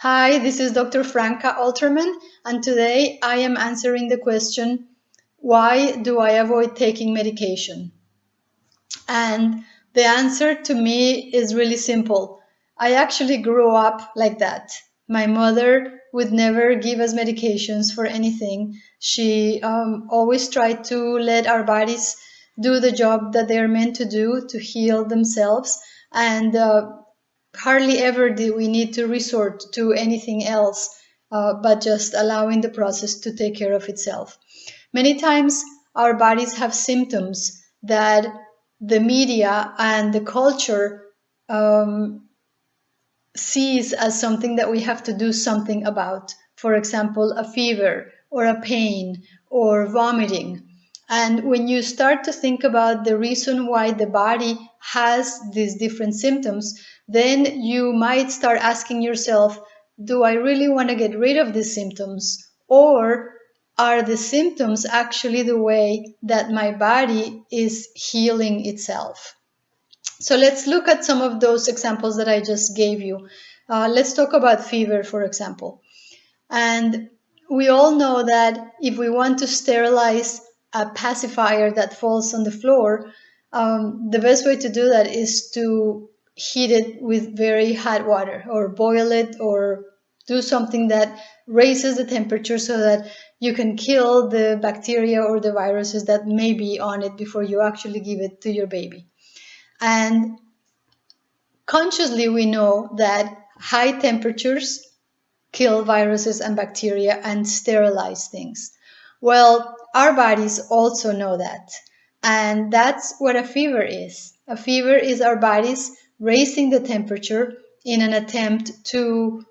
Hi, this is Dr. Franca Alterman, and today I am answering the question, why do I avoid taking medication? And the answer to me is really simple. I actually grew up like that. My mother would never give us medications for anything. She always tried to let our bodies do the job that they're meant to do to heal themselves. And hardly ever did we need to resort to anything else but just allowing the process to take care of itself. Many times our bodies have symptoms that the media and the culture sees as something that we have to do something about. For example, a fever or a pain or vomiting. And when you start to think about the reason why the body has these different symptoms, then you might start asking yourself, do I really want to get rid of these symptoms? Or are the symptoms actually the way that my body is healing itself? So let's look at some of those examples that I just gave you. Let's talk about fever, for example. And we all know that if we want to sterilize a pacifier that falls on the floor, the best way to do that is to heat it with very hot water or boil it or do something that raises the temperature so that you can kill the bacteria or the viruses that may be on it before you actually give it to your baby. And consciously we know that high temperatures kill viruses and bacteria and sterilize things. Well, our bodies also know that. And that's what a fever is. A fever is our bodies raising the temperature in an attempt to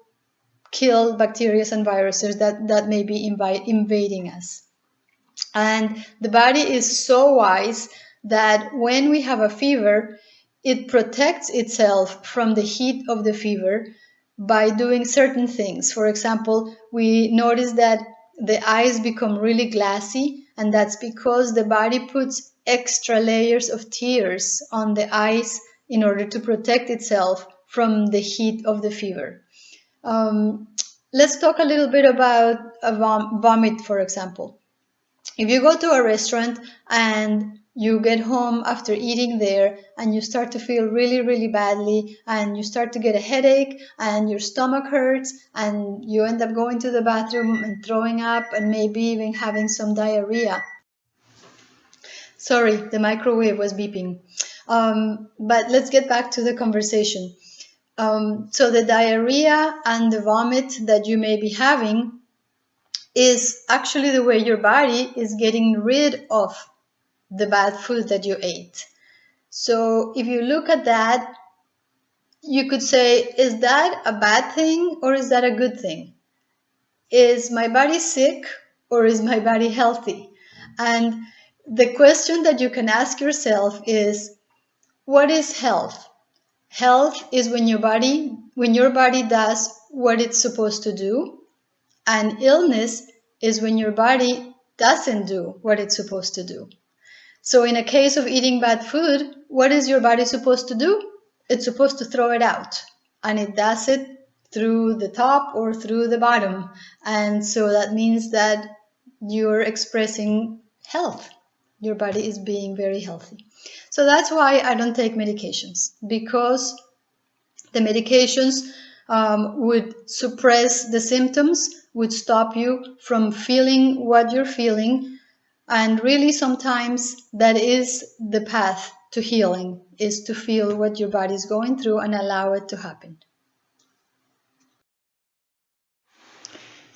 kill bacteria and viruses that may be invading us. And the body is so wise that when we have a fever, it protects itself from the heat of the fever by doing certain things. For example, we notice that the eyes become really glassy, and that's because the body puts extra layers of tears on the eyes in order to protect itself from the heat of the fever. Let's talk a little bit about a vomit, for example. If you go to a restaurant and you get home after eating there and you start to feel really, really badly and you start to get a headache and your stomach hurts and you end up going to the bathroom and throwing up and maybe even having some diarrhea. Sorry, the microwave was beeping. But let's get back to the conversation. So the diarrhea and the vomit that you may be having is actually the way your body is getting rid of the bad food that you ate. So if you look at that, you could say, is that a bad thing or is that a good thing? Is my body sick or is my body healthy? And the question that you can ask yourself is, what is health? Health is when your body does what it's supposed to do, and illness is when your body doesn't do what it's supposed to do. So in a case of eating bad food, what is your body supposed to do? It's supposed to throw it out, and it does it through the top or through the bottom. And so that means that you're expressing health. Your body is being very healthy. So that's why I don't take medications, because the medications would suppress the symptoms, would stop you from feeling what you're feeling. And really sometimes that is the path to healing, is to feel what your body is going through and allow it to happen.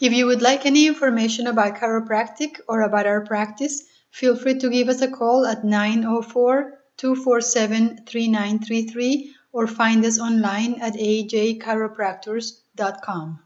If you would like any information about chiropractic or about our practice, feel free to give us a call at 904-247-3933 or find us online at ajchiropractors.com.